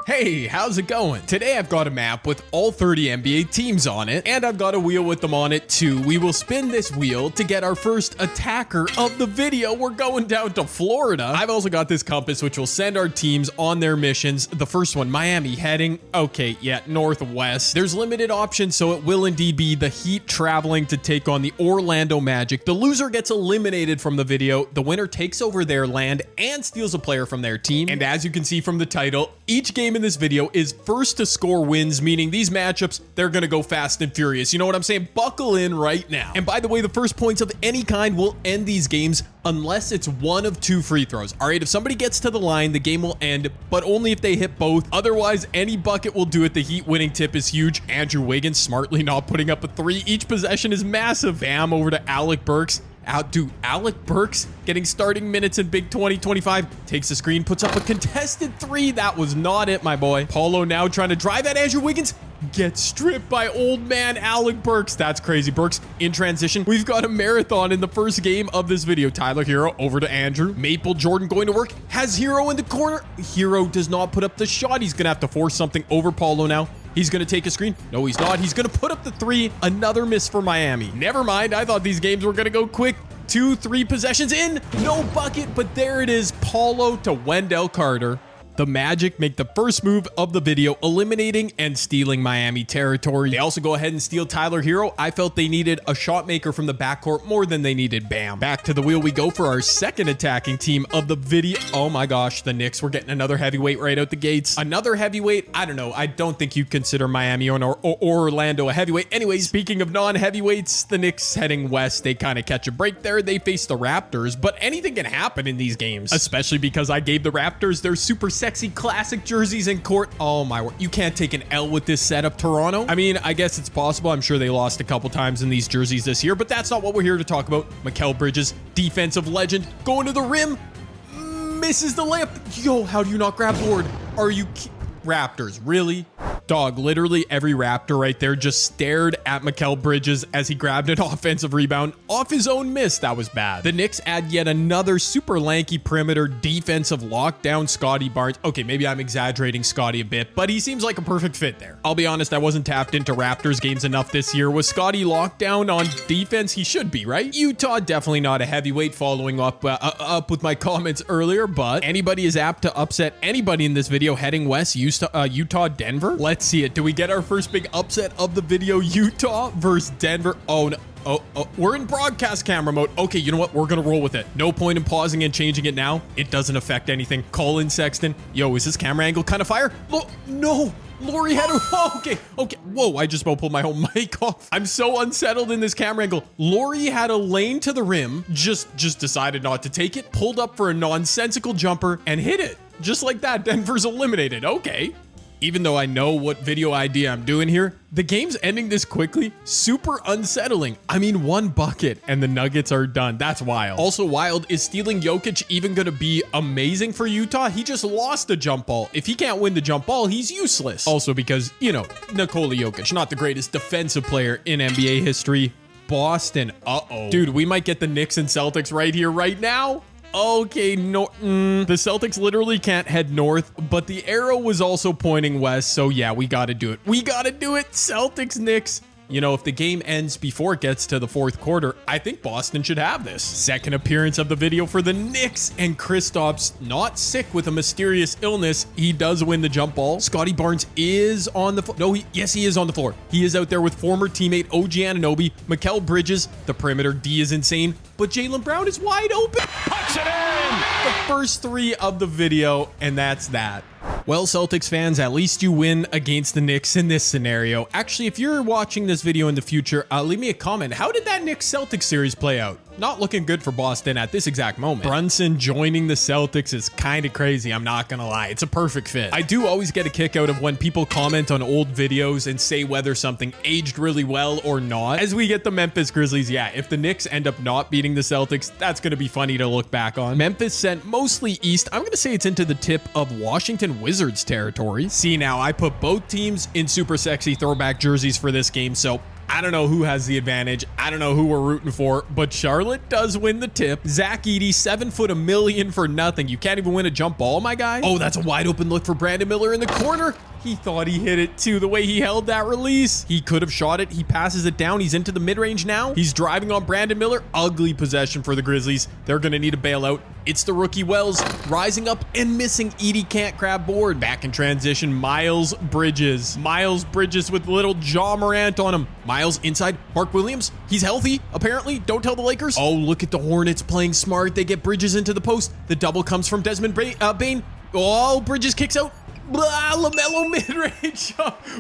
Hey, how's it going? Today I've got a map with all 30 NBA teams on it, and I've got a wheel with them on it too. We will spin this wheel to get our first attacker of the video. We're going down to Florida. I've also got this compass which will send our teams on their missions. The first one, Miami, heading, northwest. There's limited options, so it will indeed be the Heat traveling to take on the Orlando Magic. The loser gets eliminated from the video. The winner takes over their land and steals a player from their team. And as you can see from the title, each game in this video is first to score wins, meaning these matchups, they're gonna go fast and furious. You know what I'm saying? Buckle in right now. And by the way, the first points of any kind will end these games unless it's one of two free throws. All right, if somebody gets to the line, the game will end, but only if they hit both. Otherwise, any bucket will do it. The Heat winning tip is huge. Andrew Wiggins smartly not putting up a three. Each possession is massive. Bam, over to Alec Burks. Alec Burks getting starting minutes in Big 2025. Takes the screen, puts up a contested three. That was not it, my boy. Paulo now trying to drive at Andrew Wiggins. Gets stripped by old man Alec Burks. That's crazy. Burks in transition. We've got a marathon in the first game of this video. Tyler Hero over to Andrew. Maple Jordan going to work. Has Hero in the corner. Hero does not put up the shot. He's going to have to force something over Paulo now. He's going to take a screen. No, he's not. He's going to put up the three. Another miss for Miami. Never mind. I thought these games were going to go quick. 2-3 possessions in. No bucket, but there it is. Paulo to Wendell Carter. The Magic make the first move of the video, eliminating and stealing Miami territory. They also go ahead and steal Tyler Hero. I felt they needed a shot maker from the backcourt more than they needed Bam. Back to the wheel we go for our second attacking team of the video. Oh my gosh, the Knicks. We're getting another heavyweight right out the gates. Another heavyweight. I don't know. I don't think you'd consider Miami or Orlando a heavyweight. Anyways, speaking of non-heavyweights, the Knicks heading west. They kind of catch a break there. They face the Raptors, but anything can happen in these games, especially because I gave the Raptors their super sexy classic jerseys in court. Oh my word. You can't take an L with this setup, Toronto. I mean, I guess it's possible. I'm sure they lost a couple times in these jerseys this year, but that's not what we're here to talk about. Mikal Bridges, defensive legend, going to the rim, misses the layup. Yo, how do you not grab board? Are you Raptors, really? Dog, literally every Raptor right there just stared at Mikal Bridges as he grabbed an offensive rebound off his own miss. That was bad. The Knicks add yet another super lanky perimeter defensive lockdown, Scotty Barnes. Okay, maybe I'm exaggerating Scotty a bit, but he seems like a perfect fit there. I'll be honest, I wasn't tapped into Raptors games enough this year. Was Scotty lockdown on defense? He should be, right? Utah, definitely not a heavyweight, following up with my comments earlier, but anybody is apt to upset anybody in this video heading west. Utah, Denver. Let's see it. Do we get our first big upset of the video? Utah versus Denver. Oh no. Oh, we're in broadcast camera mode. Okay, you know what? We're gonna roll with it. No point in pausing and changing it now. It doesn't affect anything. Colin Sexton. Yo, is this camera angle kind of fire? No. Laurie had a... Okay. Whoa, I just about pulled my whole mic off. I'm so unsettled in this camera angle. Laurie had a lane to the rim, just decided not to take it, pulled up for a nonsensical jumper, and hit it. Just like that, Denver's eliminated. Okay. Even though I know what video idea I'm doing here, the game's ending this quickly. Super unsettling. I mean, one bucket and the Nuggets are done. That's wild. Also wild, is stealing Jokic even going to be amazing for Utah? He just lost a jump ball. If he can't win the jump ball, he's useless. Also because, you know, Nikola Jokic, not the greatest defensive player in NBA history. Boston, Dude, we might get the Knicks and Celtics right here, right now. Okay, no, the Celtics literally can't head north, but the arrow was also pointing west, so yeah, we gotta do it. Celtics, Knicks. You know, if the game ends before it gets to the fourth quarter, I think Boston should have this. Second appearance of the video for the Knicks, and Kristaps not sick with a mysterious illness. He does win the jump ball. Scotty Barnes is on the floor. Yes, he is on the floor. He is out there with former teammate OG Anunoby. Mikal Bridges, the perimeter D is insane, but Jaylen Brown is wide open. Puts it in! The first three of the video, and that's that. Well, Celtics fans, at least you win against the Knicks in this scenario. Actually, if you're watching this video in the future, leave me a comment. How did that Knicks-Celtics series play out? Not looking good for Boston at this exact moment. Brunson joining the Celtics is kind of crazy, I'm not gonna lie. It's a perfect fit. I do always get a kick out of when people comment on old videos and say whether something aged really well or not. As we get the Memphis Grizzlies, yeah, if the Knicks end up not beating the Celtics, that's gonna be funny to look back on. Memphis sent mostly east. I'm gonna say it's into the tip of Washington Wizards territory. See, now I put both teams in super sexy throwback jerseys for this game, so I don't know who has the advantage. I don't know who we're rooting for, but Charlotte does win the tip. Zach Edey, 7 foot, $1 million for nothing. You can't even win a jump ball, my guy. Oh, that's a wide open look for Brandon Miller in the corner. He thought he hit it too, the way he held that release. He could have shot it. He passes it down. He's into the mid-range now. He's driving on Brandon Miller. Ugly possession for the Grizzlies. They're going to need a bailout. It's the rookie Wells rising up and missing. Edey can't grab board. Back in transition, Miles Bridges. Miles Bridges with little Ja Morant on him. Miles inside. Mark Williams. He's healthy, apparently. Don't tell the Lakers. Oh, look at the Hornets playing smart. They get Bridges into the post. The double comes from Desmond Bane. Oh, Bridges kicks out. Blah, LaMelo mid-range.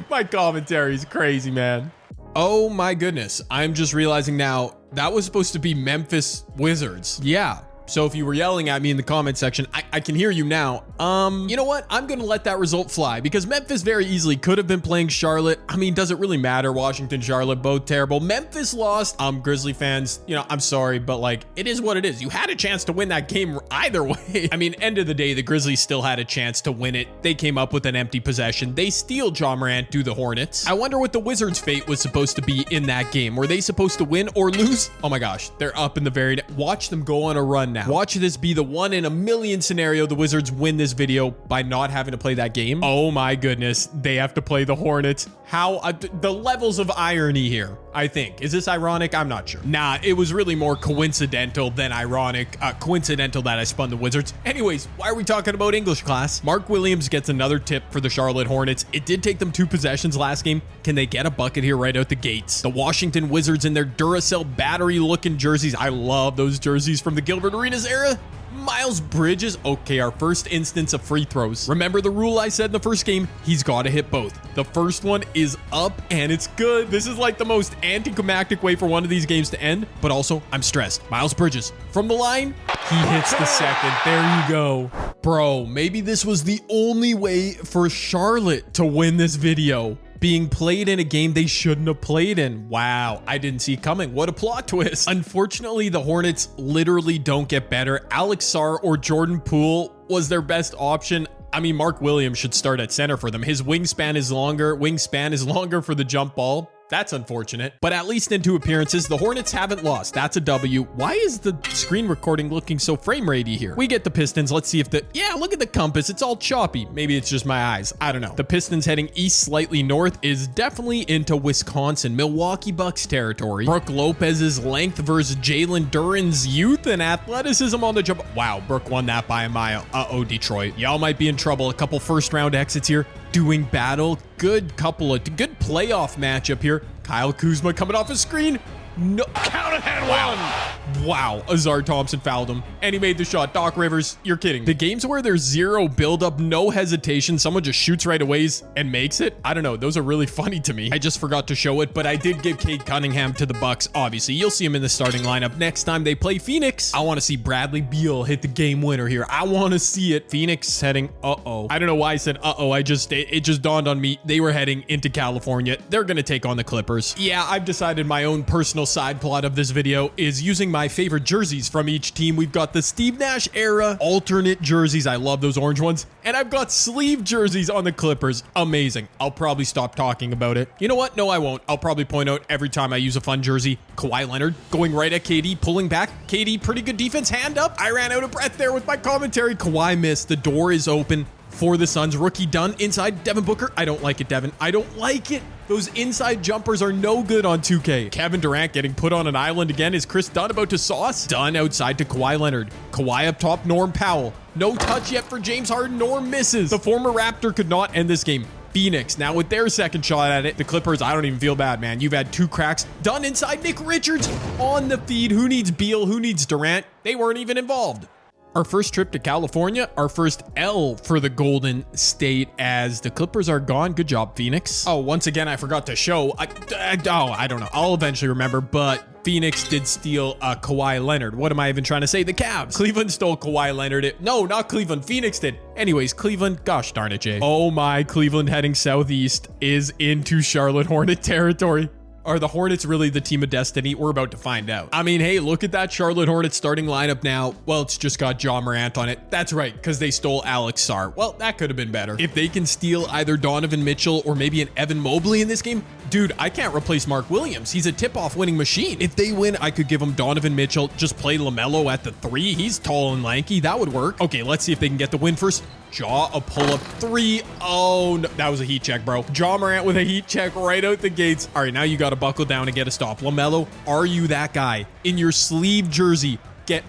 My commentary is crazy, man. Oh my goodness. I'm just realizing now that was supposed to be Memphis Wizards. Yeah. So if you were yelling at me in the comment section, I can hear you now. You know what? I'm going to let that result fly because Memphis very easily could have been playing Charlotte. I mean, does it really matter? Washington, Charlotte, both terrible. Memphis lost. Grizzly fans, you know, I'm sorry, but like, it is what it is. You had a chance to win that game either way. I mean, end of the day, the Grizzlies still had a chance to win it. They came up with an empty possession. They steal Ja Morant, do the Hornets. I wonder what the Wizards' fate was supposed to be in that game. Were they supposed to win or lose? Oh my gosh, they're up in the very, watch them go on a run now. Watch this be the 1 in a million scenario the Wizards win this video by not having to play that game. Oh my goodness, they have to play the Hornets. How the levels of irony here, I think. Is this ironic? I'm not sure. Nah, it was really more coincidental than ironic. Coincidental that I spun the Wizards. Anyways, why are we talking about English class? Mark Williams gets another tip for the Charlotte Hornets. It did take them 2 possessions last game. Can they get a bucket here right out the gates? The Washington Wizards in their Duracell battery looking jerseys. I love those jerseys from the Gilbert Arenas era. Miles Bridges. Okay, our first instance of free throws. Remember the rule I said in the first game? He's got to hit both. The first one is up and it's good. This is like the most anticlimactic way for one of these games to end, but also I'm stressed. Miles Bridges from the line. He hits the second. There you go. Bro, maybe this was the only way for Charlotte to win this video. Being played in a game they shouldn't have played in. Wow, I didn't see it coming. What a plot twist. Unfortunately, the Hornets literally don't get better. Alex Sarr or Jordan Poole was their best option. I mean, Mark Williams should start at center for them. His wingspan is longer for the jump ball. That's unfortunate, but at least in 2 appearances, the Hornets haven't lost. That's a W. Why is the screen recording looking so frame ratey here? We get the Pistons. Let's see if yeah, look at the compass. It's all choppy. Maybe it's just my eyes. I don't know. The Pistons heading east, slightly north is definitely into Wisconsin, Milwaukee Bucks territory. Brook Lopez's length versus Jalen Duren's youth and athleticism on the jump. Wow, Brook won that by a mile. Uh-oh, Detroit. Y'all might be in trouble. A couple first round exits here. Doing battle. Good playoff matchup here. Kyle Kuzma coming off his screen. No, count it and one. Wow, Azar Thompson fouled him, and he made the shot. Doc Rivers, you're kidding. The games where there's 0 build-up, no hesitation, someone just shoots right away and makes it. I don't know. Those are really funny to me. I just forgot to show it, but I did give Cade Cunningham to the Bucks. Obviously, you'll see him in the starting lineup next time they play Phoenix. I want to see Bradley Beal hit the game winner here. I want to see it. Phoenix heading. I don't know why I said it just dawned on me. They were heading into California. They're gonna take on the Clippers. Yeah, I've decided my own personal side plot of this video is using my favorite jerseys from each team. We've got the Steve Nash era alternate jerseys. I love those orange ones. And I've got sleeve jerseys on the Clippers. Amazing. I'll probably stop talking about it. You know what? No, I won't. I'll probably point out every time I use a fun jersey. Kawhi Leonard going right at KD, pulling back. KD, pretty good defense. Hand up. I ran out of breath there with my commentary. Kawhi missed. The door is open for the Suns. Rookie Dunn inside. Devin Booker. I don't like it, Devin. I don't like it. Those inside jumpers are no good on 2K. Kevin Durant getting put on an island again. Is Chris Dunn about to sauce? Dunn outside to Kawhi Leonard. Kawhi up top, Norm Powell. No touch yet for James Harden. Norm misses. The former Raptor could not end this game. Phoenix now with their second shot at it. The Clippers, I don't even feel bad, man. You've had 2 cracks. Dunn inside. Nick Richards on the feed. Who needs Beal? Who needs Durant? They weren't even involved. Our first trip to California, our first L for the Golden State as the Clippers are gone. Good job, Phoenix. Oh, once again, I forgot to show. I don't know. I'll eventually remember, but Phoenix did steal Kawhi Leonard. What am I even trying to say? The Cavs. Cleveland stole Kawhi Leonard. No, not Cleveland. Phoenix did. Anyways, Cleveland. Gosh darn it, Jay. Oh my, Cleveland heading southeast is into Charlotte Hornet territory. Are the Hornets really the team of destiny? We're about to find out. I mean, hey, look at that Charlotte Hornets starting lineup now. Well, it's just got Ja Morant on it. That's right, because they stole Alex Sarr. Well, that could have been better. If they can steal either Donovan Mitchell or maybe an Evan Mobley in this game, Dude, I can't replace Mark Williams. He's a tip-off winning machine. If they win, I could give them Donovan Mitchell. Just play LaMelo at the 3. He's tall and lanky. That would work. Okay, let's see if they can get the win first. Ja, a pull-up 3. Oh, no. That was a heat check, bro. Ja Morant with a heat check right out the gates. All right, now you got to buckle down and get a stop. LaMelo, are you that guy in your sleeve jersey?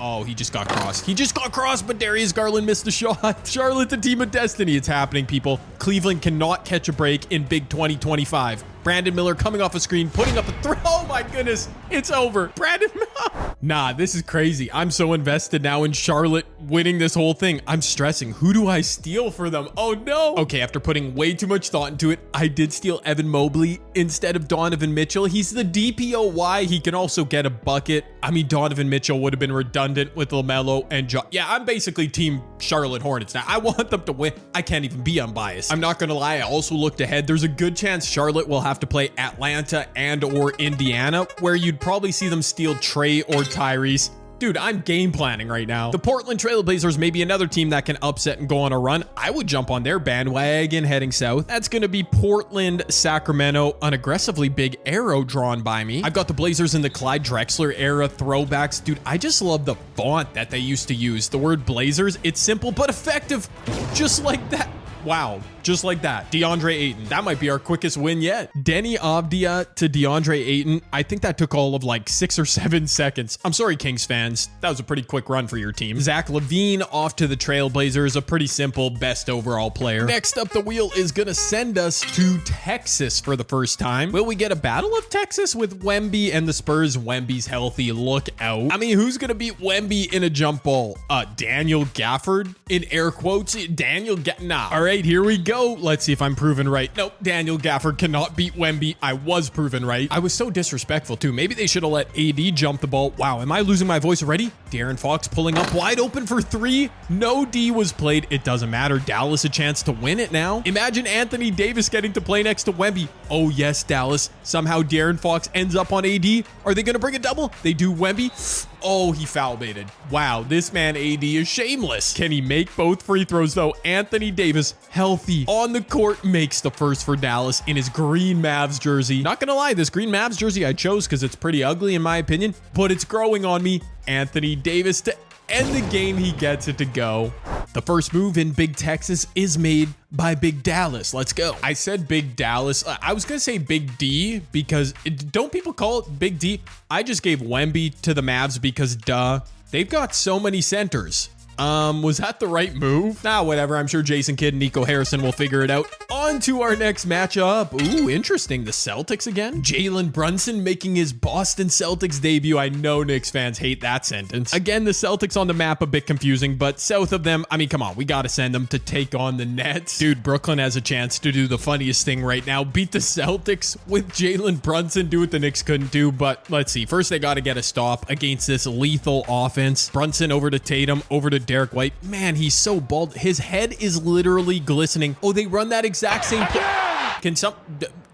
Oh, he just got crossed. He just got crossed, but Darius Garland missed the shot. Charlotte, the team of destiny. It's happening, people. Cleveland cannot catch a break in big 2025. Brandon Miller coming off a screen, putting up a throw. Oh my goodness, it's over. Brandon Miller. Nah, this is crazy. I'm so invested now in Charlotte winning this whole thing. I'm stressing. Who do I steal for them? Oh no. Okay, after putting way too much thought into it, I did steal Evan Mobley instead of Donovan Mitchell. He's the DPOY. He can also get a bucket. I mean, Donovan Mitchell would have been redundant with LaMelo and Yeah, I'm basically team Charlotte Hornets now. I want them to win. I can't even be unbiased. I'm not gonna lie. I also looked ahead. There's a good chance Charlotte will have to play Atlanta and or Indiana, where you'd probably see them steal Trey or Tyrese. Dude, I'm game planning right now. The Portland Trailblazers may be another team that can upset and go on a run. I would jump on their bandwagon heading south. That's going to be Portland, Sacramento, an aggressively big arrow drawn by me. I've got the Blazers in the Clyde Drexler era throwbacks. Dude, I just love the font that they used to use. The word Blazers, it's simple but effective. Just like that. Wow, just like that. DeAndre Ayton. That might be our quickest win yet. Denny Avdia to DeAndre Ayton. I think that took all of like 6 or 7 seconds. I'm sorry, Kings fans. That was a pretty quick run for your team. Zach LaVine off to the Trailblazers. A pretty simple best overall player. Next up the wheel is going to send us to Texas for the first time. Will we get a battle of Texas with Wemby and the Spurs? Wemby's healthy. Look out. I mean, who's going to beat Wemby in a jump ball? Daniel Gafford in air quotes. Nah. All right, here we go. Let's see if I'm proven right. Nope, Daniel Gafford cannot beat Wemby. I was proven right. I was so disrespectful too. Maybe they should have let AD jump the ball. Wow, am I losing my voice already? De'Aaron Fox pulling up wide open for 3. No D was played. It doesn't matter. Dallas a chance to win it now. Imagine Anthony Davis getting to play next to Wemby. Oh yes, Dallas. Somehow De'Aaron Fox ends up on AD. Are they going to bring a double? They do. Wemby. Oh, he foul baited. Wow, this man AD is shameless. Can he make both free throws though? Anthony Davis, healthy, on the court, makes the first for Dallas in his green Mavs jersey. Not gonna lie, this green Mavs jersey I chose because it's pretty ugly in my opinion, but it's growing on me. Anthony Davis to end the game, he gets it to go. The first move in Big Texas is made by Big Dallas. Let's go. I said Big Dallas. I was going to say Big D because don't people call it Big D? I just gave Wemby to the Mavs because duh. They've got so many centers. Was that the right move? Nah, whatever. I'm sure Jason Kidd and Nico Harrison will figure it out. On to our next matchup. Ooh, interesting. The Celtics again. Jalen Brunson making his Boston Celtics debut. I know Knicks fans hate that sentence. Again, the Celtics on the map a bit confusing, but south of them, I mean, come on, we got to send them to take on the Nets. Dude, Brooklyn has a chance to do the funniest thing right now. Beat the Celtics with Jalen Brunson. Do what the Knicks couldn't do, but let's see. First, they got to get a stop against this lethal offense. Brunson over to Tatum, over to Derek White. Man, he's so bald. His head is literally glistening. Oh, they run that exact same play. Can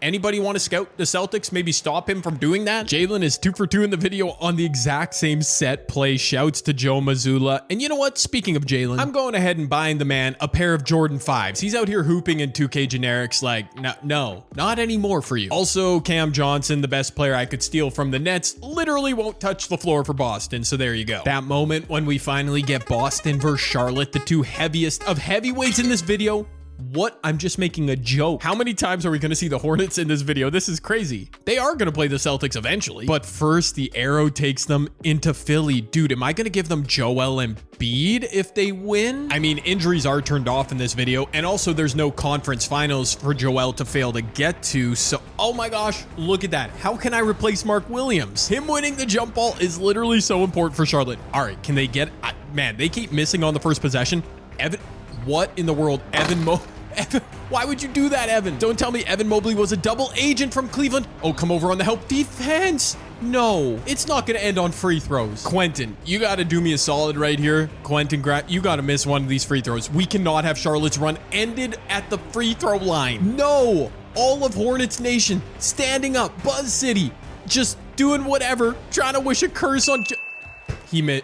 anybody want to scout the Celtics? Maybe stop him from doing that? Jalen is 2 for 2 in the video on the exact same set play. Shouts to Joe Mazzulla. And you know what? Speaking of Jalen, I'm going ahead and buying the man a pair of Jordan 5s. He's out here hooping in 2K generics like, no, not anymore for you. Also, Cam Johnson, the best player I could steal from the Nets, literally won't touch the floor for Boston. So there you go. That moment when we finally get Boston versus Charlotte, the 2 heaviest of heavyweights in this video. What? I'm just making a joke. How many times are we going to see the Hornets in this video? This is crazy. They are going to play the Celtics eventually. But first, the arrow takes them into Philly. Dude, am I going to give them Joel Embiid if they win? I mean, injuries are turned off in this video. And also, there's no conference finals for Joel to fail to get to. So, oh my gosh, look at that. How can I replace Mark Williams? Him winning the jump ball is literally so important for Charlotte. All right, can they get... Man, they keep missing on the first possession. What in the world? Evan, why would you do that, Evan? Don't tell me Evan Mobley was a double agent from Cleveland. Oh, come over on the help defense. No, it's not going to end on free throws. Quentin, you got to do me a solid right here. Quentin, you got to miss one of these free throws. We cannot have Charlotte's run ended at the free throw line. No, all of Hornets Nation standing up. Buzz City, just doing whatever, trying to wish a curse on... He made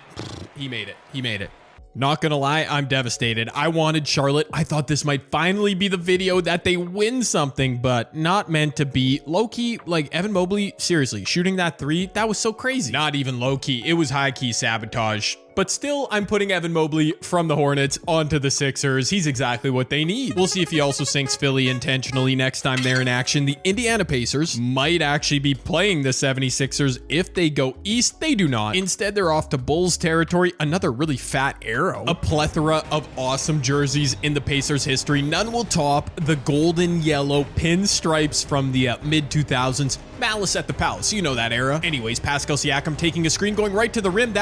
it. Not gonna lie, I'm devastated. I wanted Charlotte. I thought this might finally be the video that they win something, but not meant to be. Low-key, like Evan Mobley, seriously, shooting that three, that was so crazy. Not even low-key, it was high-key sabotage. But still, I'm putting Evan Mobley from the Hornets onto the Sixers. He's exactly what they need. We'll see if he also sinks Philly intentionally next time they're in action. The Indiana Pacers might actually be playing the 76ers if they go east. They do not. Instead, they're off to Bulls territory. Another really fat arrow. A plethora of awesome jerseys in the Pacers history. None will top the golden yellow pinstripes from the mid-2000s. Malice at the Palace. You know that era. Anyways, Pascal Siakam taking a screen, going right to the rim.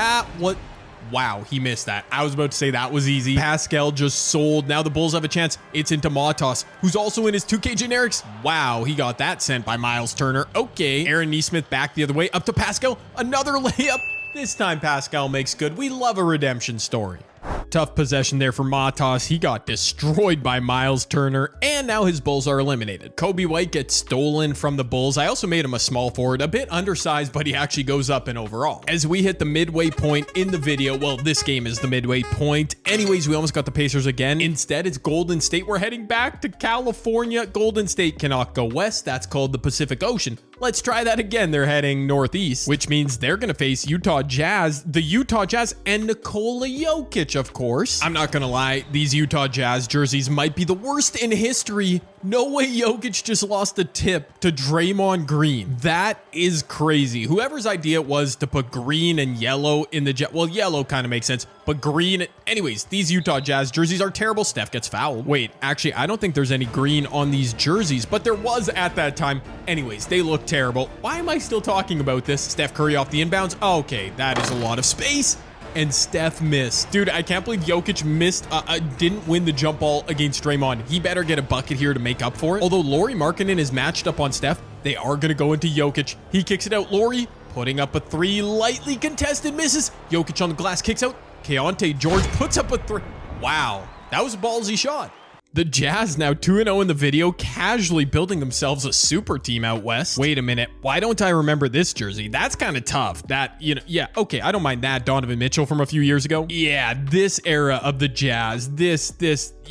Wow, he missed that. I was about to say that was easy. Pascal just sold. Now the Bulls have a chance. It's into Matas, who's also in his 2K generics. Wow, he got that sent by Miles Turner. Okay, Aaron Nesmith back the other way. Up to Pascal. Another layup. This time Pascal makes good. We love a redemption story. Tough possession there for Matas. He got destroyed by Miles Turner, and now his Bulls are eliminated. Kobe White gets stolen from the Bulls. I also made him a small forward, a bit undersized, but he actually goes up in overall. As we hit the midway point in the video, well, this game is the midway point. Anyways, we almost got the Pacers again. Instead, it's Golden State. We're heading back to California. Golden State cannot go west. That's called the Pacific Ocean. Let's try that again. They're heading northeast, which means they're going to face Utah Jazz, the Utah Jazz, and Nikola Jokic, of course. I'm not going to lie. These Utah Jazz jerseys might be the worst in history. No way Jokic just lost a tip to Draymond Green. That is crazy. Whoever's idea it was to put green and yellow in the Jazz. Well, yellow kind of makes sense, but green. Anyways, these Utah Jazz jerseys are terrible. Steph gets fouled. Wait, actually, I don't think there's any green on these jerseys, but there was at that time. Anyways, they look terrible. Why am I still talking about this? Steph Curry off the inbounds. Okay, that is a lot of space. And Steph missed. Dude, I can't believe Jokic didn't win the jump ball against Draymond. He better get a bucket here to make up for it. Although Lauri Markkanen is matched up on Steph, they are going to go into Jokic. He kicks it out. Lauri putting up a three, lightly contested, misses. Jokic on the glass, kicks out. Keontae George puts up a three. Wow, that was a ballsy shot. The Jazz now 2-0 in the video, casually building themselves a super team out west. Wait a minute, why don't I remember this jersey? That's kind of tough. That, yeah, okay, I don't mind that. Donovan Mitchell from a few years ago. Yeah, this era of the Jazz,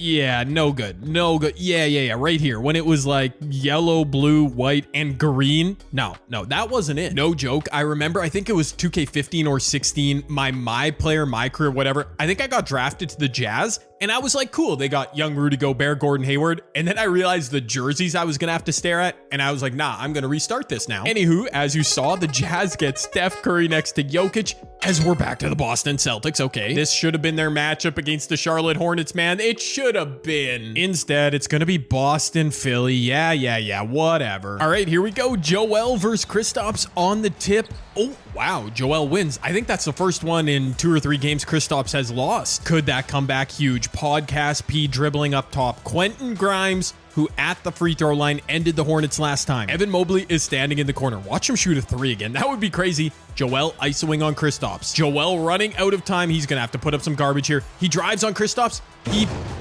yeah, no good. Yeah, right here. When it was like yellow, blue, white, and green. No, that wasn't it. No joke. I remember, I think it was 2K15 or 16, my player, my career, whatever. I think I got drafted to the Jazz, and I was like, cool, they got young Rudy Gobert, Gordon Hayward, and then I realized the jerseys I was gonna have to stare at, and I was like, nah, I'm gonna restart this now. Anywho, as you saw, the Jazz get Steph Curry next to Jokic, as we're back to the Boston Celtics. Okay, this should have been their matchup against the Charlotte Hornets, man. It should have been. Instead, it's gonna be Boston, Philly. Yeah, whatever. All right, here we go. Joel versus Kristaps on the tip. Oh, wow, Joel wins. I think that's the first one in 2 or 3 games Kristaps has lost. Could that come back huge? Podcast P dribbling up top. Quentin Grimes, who at the free throw line ended the Hornets last time. Evan Mobley is standing in the corner. Watch him shoot a 3 again. That would be crazy. Joel isoing on Kristaps. Joel running out of time. He's going to have to put up some garbage here. He drives on Kristaps.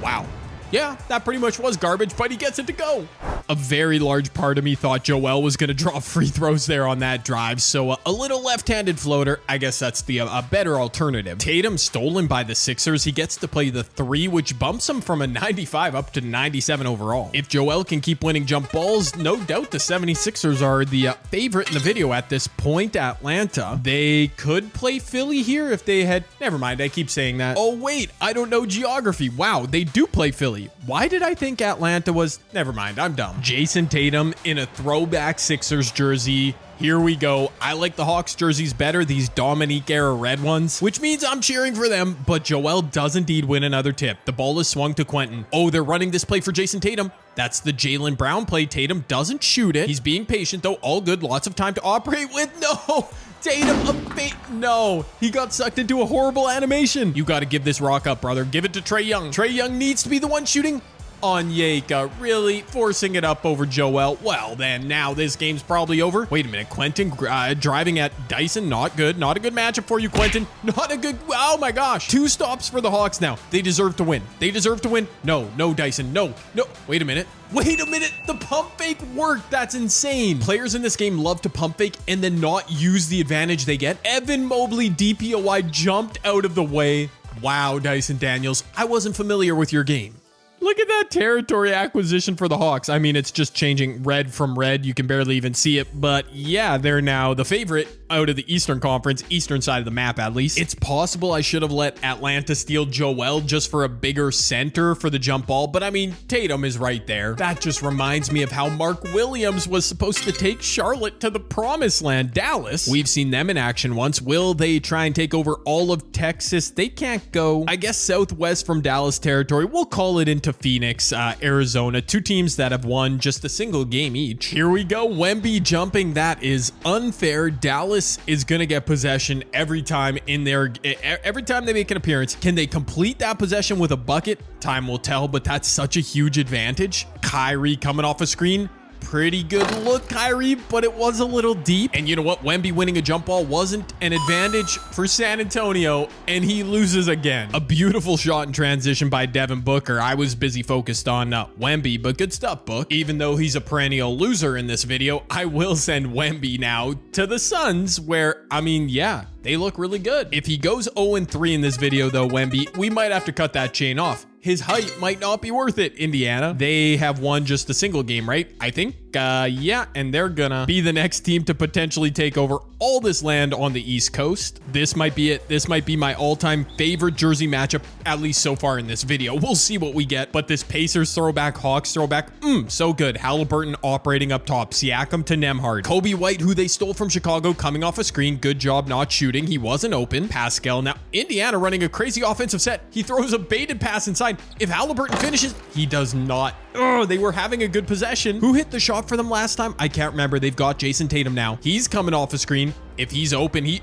Wow. Yeah, that pretty much was garbage, but he gets it to go. A very large part of me thought Joel was going to draw free throws there on that drive, so a little left-handed floater. I guess that's a better alternative. Tatum stolen by the Sixers. He gets to play the 3, which bumps him from a 95 up to 97 overall. If Joel can keep winning jump balls, no doubt the 76ers are the favorite in the video at this point. Atlanta. They could play Philly here if they had... Never mind, I keep saying that. Oh, wait, I don't know geography. Wow, they do play Philly. Why did I think Atlanta was... Never mind, I'm dumb. Jason Tatum in a throwback Sixers jersey. Here we go. I like the Hawks jerseys better, these Dominique era red ones, which means I'm cheering for them, but Joel does indeed win another tip. The ball is swung to Quentin. Oh, they're running this play for Jason Tatum. That's the Jaylen Brown play. Tatum doesn't shoot it. He's being patient though. All good. Lots of time to operate with. No! Tatum, no, he got sucked into a horrible animation. You got to give this rock up, brother. Give it to Trae Young. Trae Young needs to be the one shooting. Onyeka really forcing it up over Joel. Well, then now this game's probably over. Wait a minute. Quentin driving at Dyson. Not good. Not a good matchup for you, Quentin. Not a good. Oh my gosh. 2 stops for the Hawks now. They deserve to win. They deserve to win. No, Dyson. No. Wait a minute. The pump fake worked. That's insane. Players in this game love to pump fake and then not use the advantage they get. Evan Mobley DPOY jumped out of the way. Wow, Dyson Daniels, I wasn't familiar with your game. Look at that territory acquisition for the Hawks. I mean, it's just changing red from red. You can barely even see it. But yeah, they're now the favorite out of the Eastern Conference, eastern side of the map at least. It's possible I should have let Atlanta steal Joel just for a bigger center for the jump ball. But I mean, Tatum is right there. That just reminds me of how Mark Williams was supposed to take Charlotte to the promised land, Dallas. We've seen them in action once. Will they try and take over all of Texas? They can't go, I guess, southwest from Dallas territory. We'll call it into Phoenix, Arizona, two teams that have won just a single game each. Here we go. Wemby jumping. That is unfair. Dallas is going to get possession every time they make an appearance. Can they complete that possession with a bucket? Time will tell, but that's such a huge advantage. Kyrie coming off a screen. Pretty good look, Kyrie, but it was a little deep. And you know what? Wemby winning a jump ball wasn't an advantage for San Antonio, and he loses again. A beautiful shot in transition by Devin Booker. I was busy focused on Wemby, but good stuff, Book. Even though he's a perennial loser in this video, I will send Wemby now to the Suns, where, I mean, yeah, they look really good. If he goes 0-3 in this video, though, Wemby, we might have to cut that chain off. His height might not be worth it, Indiana. They have won just a single game, right? I think, yeah, and they're gonna be the next team to potentially take over all this land on the East Coast. This might be it. This might be my all-time favorite jersey matchup, at least so far in this video. We'll see what we get, but this Pacers throwback, Hawks throwback, so good. Halliburton operating up top, Siakam to Nembhard. Kobe White, who they stole from Chicago, coming off a screen. Good job not shooting. He wasn't open. Pascal. Now, Indiana running a crazy offensive set. He throws a baited pass inside. If Halliburton finishes, he does not. Oh, they were having a good possession. Who hit the shot for them last time? I can't remember. They've got Jason Tatum now. He's coming off a screen. If he's open, he's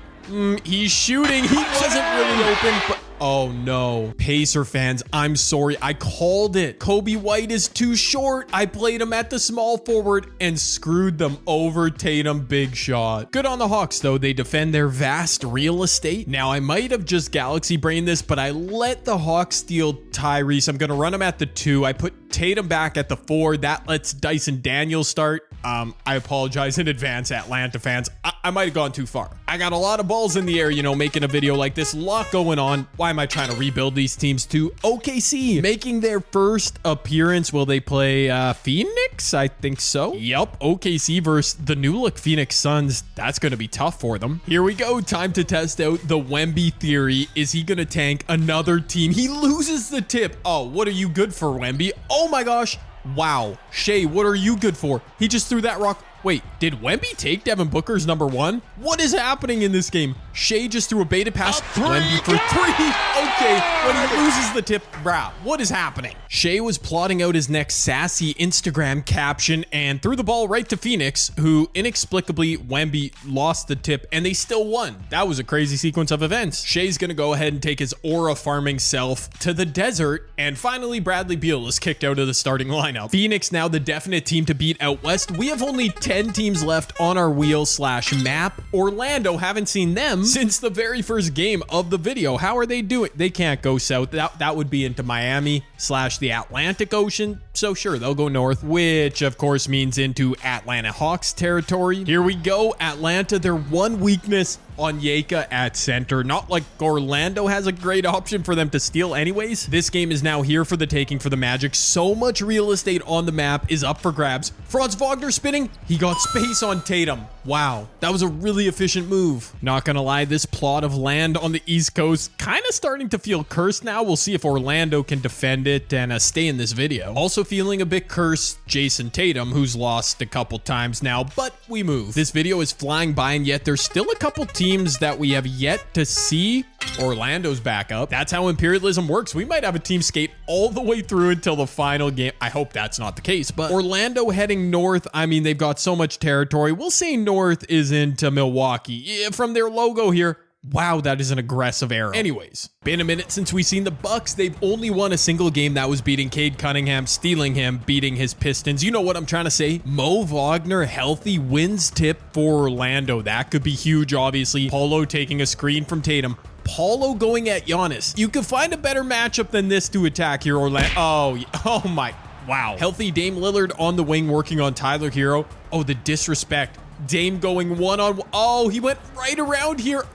shooting. He wasn't really open, but oh no. Pacer fans, I'm sorry. I called it. Kobe White is too short. I played him at the small forward and screwed them over. Tatum, big shot. Good on the Hawks, though. They defend their vast real estate. Now, I might have just galaxy brained this, but I let the Hawks steal Tyrese. I'm going to run him at the 2. I put Tatum back at the 4. That lets Dyson Daniels start. I apologize in advance, Atlanta fans. I might have gone too far. I got a lot of balls in the air, you know, making a video like this. A lot going on. Why am I trying to rebuild these teams too? OKC making their first appearance. Will they play Phoenix? I think so. Yep. OKC versus the new look Phoenix Suns. That's going to be tough for them. Here we go. Time to test out the Wemby theory. Is he going to tank another team? He loses the tip. Oh, what are you good for, Wemby? Oh my gosh. Wow. Shea, what are you good for? He just threw that rock. Wait, did Wemby take Devin Booker's number 1? What is happening in this game? Shea just threw a baited pass. Wemby for 3. Okay, when he loses the tip, brah, what is happening? Shea was plotting out his next sassy Instagram caption and threw the ball right to Phoenix, who inexplicably Wemby lost the tip and they still won. That was a crazy sequence of events. Shea's gonna go ahead and take his aura farming self to the desert, and finally Bradley Beal is kicked out of the starting lineup. Phoenix now the definite team to beat out west. We have only 10 teams left on our wheel/map. Orlando, haven't seen them since the very first game of the video. How are they doing? They can't go south. That would be into Miami/the Atlantic Ocean. So sure, they'll go north, which of course means into Atlanta Hawks territory. Here we go. Atlanta, their one weakness, Onyeka at center. Not like Orlando has a great option for them to steal anyways. This game is now here for the taking for the Magic. So much real estate on the map is up for grabs. Franz Wagner spinning. He got space on Tatum. Wow, that was a really efficient move. Not gonna lie, this plot of land on the East Coast kind of starting to feel cursed now. We'll see if Orlando can defend it and stay in this video. Also feeling a bit cursed, Jason Tatum, who's lost a couple times now, but we move. This video is flying by, and yet there's still a couple teams that we have yet to see. Orlando's back up. That's how Imperialism works. We might have a team skate all the way through until the final game. I hope that's not the case, but Orlando heading north. I mean, they've got so much territory. We'll say north is into Milwaukee. From their logo here, wow, that is an aggressive arrow. Anyways, been a minute since we've seen the Bucks. They've only won a single game. That was beating Cade Cunningham, stealing him, beating his Pistons. You know what I'm trying to say? Mo Wagner, healthy, wins tip for Orlando. That could be huge, obviously. Polo taking a screen from Tatum. Paulo going at Giannis. You could find a better matchup than this to attack here, Orlando. Oh my, wow. Healthy Dame Lillard on the wing working on Tyler Hero. Oh, the disrespect. Dame going one-on-one. Oh, he went right around here.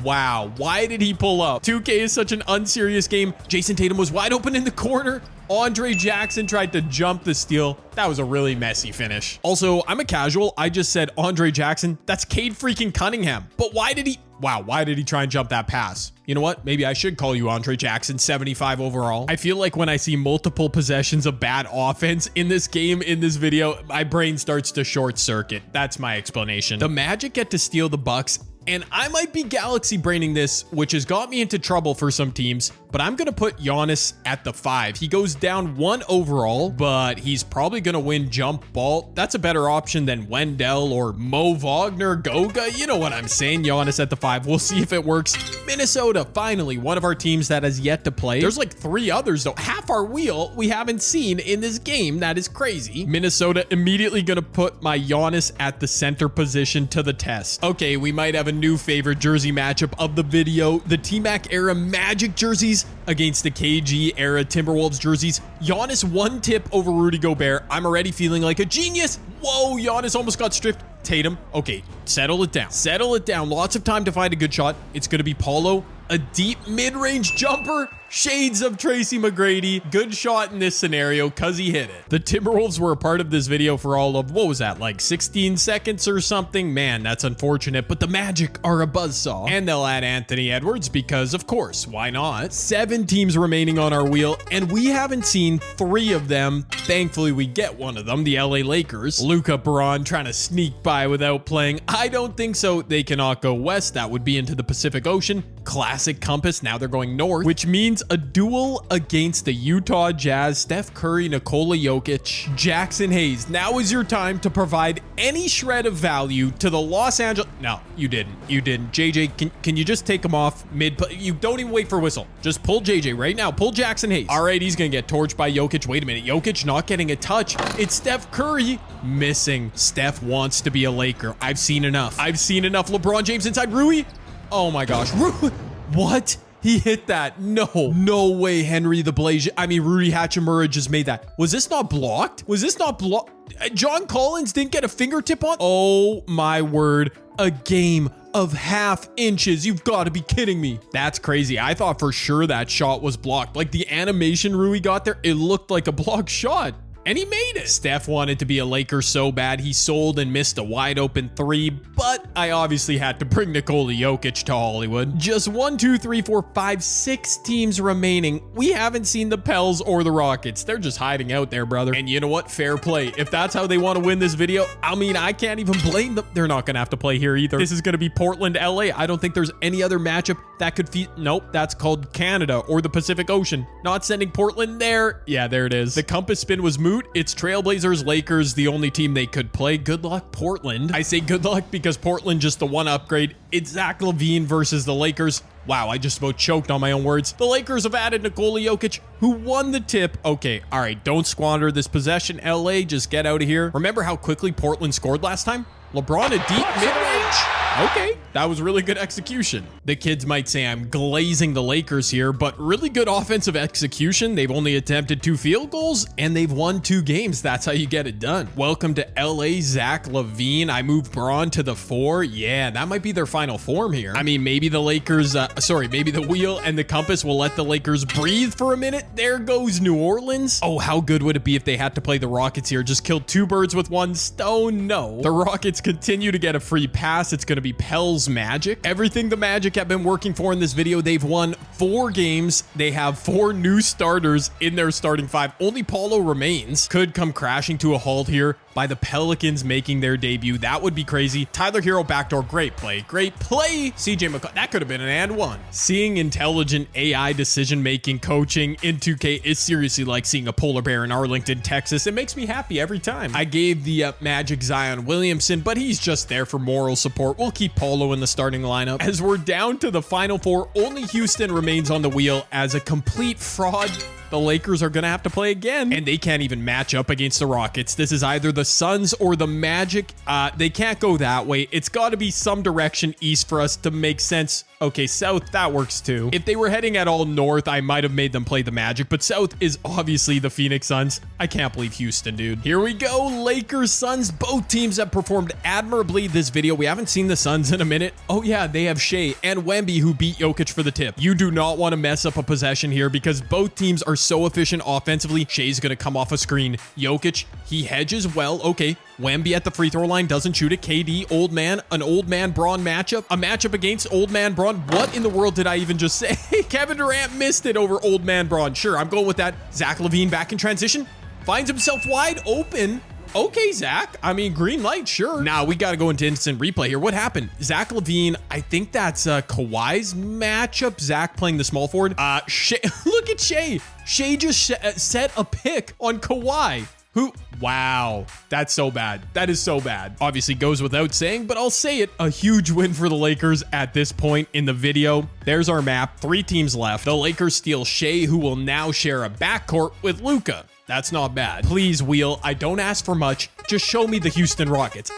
Wow, why did he pull up? 2K is such an unserious game. Jason Tatum was wide open in the corner. Andre Jackson tried to jump the steal. That was a really messy finish. Also, I'm a casual. I just said Andre Jackson. That's Cade freaking Cunningham. But why did he... Wow, why did he try and jump that pass? You know what? Maybe I should call you Andre Jackson, 75 overall. I feel like when I see multiple possessions of bad offense in this game, in this video, my brain starts to short circuit. That's my explanation. The Magic get to steal the Bucks, and I might be galaxy braining this, which has got me into trouble for some teams, but I'm going to put Giannis at the 5. He goes down 1 overall, but he's probably going to win jump ball. That's a better option than Wendell or Mo Wagner, Goga. You know what I'm saying? Giannis at the 5. We'll see if it works. Minnesota, finally, one of our teams that has yet to play. There's like 3 others, though. Half our wheel we haven't seen in this game. That is crazy. Minnesota immediately going to put my Giannis at the center position to the test. Okay, we might have a new favorite jersey matchup of the video. The T-Mac era Magic jerseys against the KG era Timberwolves jerseys. Giannis 1 tip over Rudy Gobert. I'm already feeling like a genius. Whoa, Giannis almost got stripped. Tatum, okay, settle it down. Settle it down. Lots of time to find a good shot. It's going to be Paulo. A deep mid-range jumper. Shades of Tracy McGrady. Good shot in this scenario because he hit it. The Timberwolves were a part of this video for all of, what was that, like 16 seconds or something? Man, that's unfortunate, but the Magic are a buzzsaw. And they'll add Anthony Edwards because, of course, why not? 7 teams remaining on our wheel, and we haven't seen 3 of them. Thankfully, we get one of them, the LA Lakers. Luka Braun trying to sneak by without playing. I don't think so. They cannot go west. That would be into the Pacific Ocean. Classic compass. Now they're going north, which means a duel against the Utah Jazz. Steph Curry, Nikola Jokic, Jackson Hayes. Now is your time to provide any shred of value to the Los Angeles. No, you didn't. You didn't. JJ, can you just take him off mid? You don't even wait for whistle. Just pull JJ right now. Pull Jackson Hayes. All right, he's going to get torched by Jokic. Wait a minute. Jokic not getting a touch. It's Steph Curry missing. Steph wants to be a Laker. I've seen enough. I've seen enough. LeBron James inside Rui. Oh my gosh. Rui. What? He hit that. No way, Henry the Blaze. I mean, Rudy Hachimura just made that. Was this not blocked? Was this not blocked? John Collins didn't get a fingertip on? Oh my word. A game of half inches. You've got to be kidding me. That's crazy. I thought for sure that shot was blocked. Like the animation Rui got there, it looked like a blocked shot. And he made it. Steph wanted to be a Laker so bad, he sold and missed a wide open 3, but I obviously had to bring Nikola Jokic to Hollywood. Just 1, 2, 3, 4, 5, 6 teams remaining. We haven't seen the Pels or the Rockets. They're just hiding out there, brother. And you know what? Fair play. If that's how they want to win this video, I mean, I can't even blame them. They're not going to have to play here either. This is going to be Portland, LA. I don't think there's any other matchup that could feed. Nope, that's called Canada or the Pacific Ocean. Not sending Portland there. Yeah, there it is. The compass spin was moot. It's Trailblazers, Lakers, the only team they could play. Good luck, Portland. I say good luck because Portland just the 1 upgrade. It's Zach LaVine versus the Lakers. Wow, I just about choked on my own words. The Lakers have added Nikola Jokic, who won the tip. Okay, all right, don't squander this possession, LA. Just get out of here. Remember how quickly Portland scored last time? LeBron a deep mid-range? Okay, that was really good execution. The kids might say I'm glazing the Lakers here, but really good offensive execution. They've only attempted 2 field goals, and they've won 2 games. That's how you get it done. Welcome to LA, Zach LaVine. I moved Braun to the 4. Yeah, that might be their final form here. I mean, maybe the Lakers, maybe the wheel and the compass will let the Lakers breathe for a minute. There goes New Orleans. Oh, how good would it be if they had to play the Rockets here? Just kill 2 birds with 1 stone? No. The Rockets continue to get a free pass. It's going to be Pels Magic. Everything the Magic have been working for in this video, they've won 4 games. They have 4 new starters in their starting 5. Only Paulo remains. Could come crashing to a halt here by the Pelicans making their debut. That would be crazy. Tyler Hero backdoor. Great play. Great play. CJ McCollum. That could have been an and 1. Seeing intelligent AI decision-making coaching in 2K is seriously like seeing a polar bear in Arlington, Texas. It makes me happy every time. I gave the Magic Zion Williamson, but he's just there for moral support. We'll keep Paulo in the starting lineup. As we're down to the final 4, only Houston remains on the wheel as a complete fraud. the Lakers are going to have to play again, and they can't even match up against the Rockets. This is either the Suns or the Magic. They can't go that way. It's got to be some direction east for us to make sense. Okay, south, that works too. If they were heading at all north, I might have made them play the Magic, but south is obviously the Phoenix Suns. I can't believe Houston, dude. Here we go, Lakers, Suns. Both teams have performed admirably this video. We haven't seen the Suns in a minute. Oh yeah, they have Shea and Wemby who beat Jokic for the tip. You do not want to mess up a possession here because both teams are so efficient offensively. Shea's going to come off a screen. Jokic, he hedges well. Okay, Wemby at the free throw line doesn't shoot it. KD, old man, an old man Braun matchup. A matchup against old man Braun. What in the world did I even just say? Kevin Durant missed it over old man Braun. Sure, I'm going with that. Zach LaVine back in transition. Finds himself wide open. Okay, Zach. I mean, green light, sure. Now we got to go into instant replay here. What happened? Zach LaVine, I think that's Kawhi's matchup. Zach playing the small forward. Shea, look at Shea. Shea just set a pick on Kawhi. Who? Wow, that's so bad. That is so bad. Obviously goes without saying, but I'll say it. A huge win for the Lakers at this point in the video. There's our map. 3 teams left. The Lakers steal Shea, who will now share a backcourt with Luka. That's not bad. Please, Wheel, I don't ask for much. Just show me the Houston Rockets.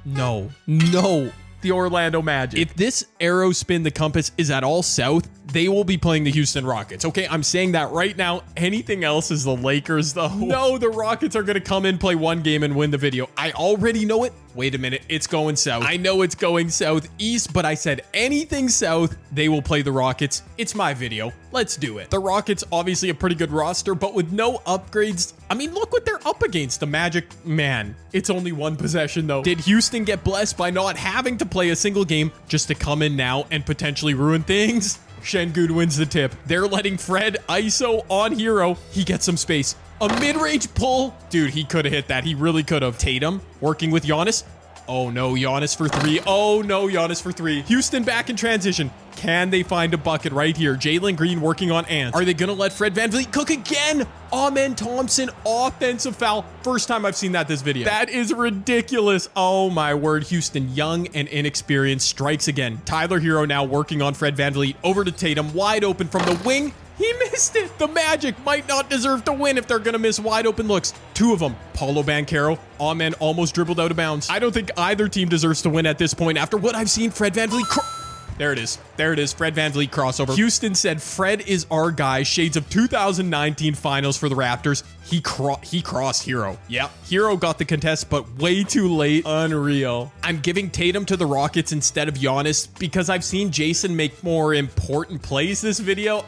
No. The Orlando Magic. If this arrow spin the compass is at all south, they will be playing the Houston Rockets. Okay, I'm saying that right now. Anything else is the Lakers, though. No, the Rockets are going to come in, play one game, and win the video. I already know it. Wait a minute, it's going south. I know it's going southeast, but I said anything south, they will play the Rockets. It's my video. Let's do it. The Rockets, obviously a pretty good roster, but with no upgrades. I mean, look what they're up against. The Magic, man, it's only one possession, though. Did Houston get blessed by not having to play a single game just to come in now and potentially ruin things? Şengün wins the tip. They're letting Fred ISO on Hero. He gets some space. A mid-range pull. Dude, he could have hit that. He really could have. Tatum working with Giannis. Oh no, Giannis for 3. Oh no, Giannis for 3. Houston back in transition. Can they find a bucket right here? Jalen Green working on Ant. Are they going to let Fred VanVleet cook again? Amen Thompson, offensive foul. First time I've seen that this video. That is ridiculous. Oh my word. Houston, young and inexperienced, strikes again. Tyler Hero now working on Fred VanVleet. Over to Tatum, wide open from the wing. He missed it. The Magic might not deserve to win if they're going to miss wide open looks. 2 of them. Paulo Banchero. Amen almost dribbled out of bounds. I don't think either team deserves to win at this point after what I've seen. Fred VanVleet. There it is. There it is. Fred VanVleet crossover. Houston said Fred is our guy. Shades of 2019 finals for the Raptors. He crossed Hero. Yep. Hero got the contest, but way too late. Unreal. I'm giving Tatum to the Rockets instead of Giannis because I've seen Jason make more important plays this video.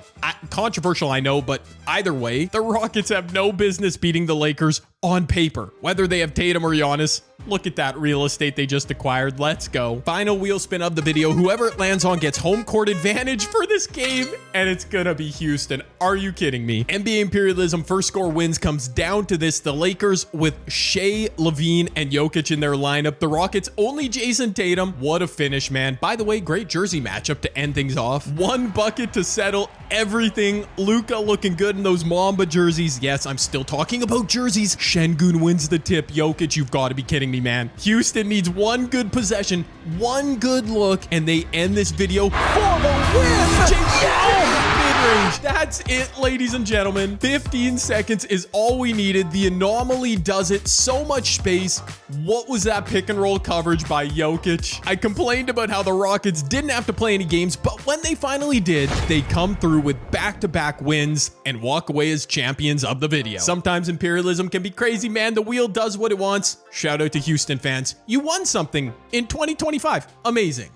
Controversial, I know, but either way, the Rockets have no business beating the Lakers on paper. Whether they have Tatum or Giannis, look at that real estate they just acquired. Let's go. Final wheel spin of the video. Whoever it lands on gets home court advantage for this game, and it's gonna be Houston. Are you kidding me? NBA Imperialism first score wins comes down to this. The Lakers with Shea, LaVine, and Jokic in their lineup. The Rockets only Jason Tatum. What a finish, man. By the way, great jersey matchup to end things off. 1 bucket to settle everything. Luka looking good in those Mamba jerseys. Yes, I'm still talking about jerseys. Şengün wins the tip. Jokic, you've got to be kidding me, man. Houston needs 1 good possession, 1 good look, and they end this video for the win. Mid-range. That's it, ladies and gentlemen. 15 seconds is all we needed. The anomaly does it. So much space. What was that pick and roll coverage by Jokic? I complained about how the Rockets didn't have to play any games, but when they finally did, they come through with back-to-back wins and walk away as champions of the video. Sometimes Imperialism can be crazy, man. The wheel does what it wants. Shout out to Houston fans. You won something in 2025. Amazing.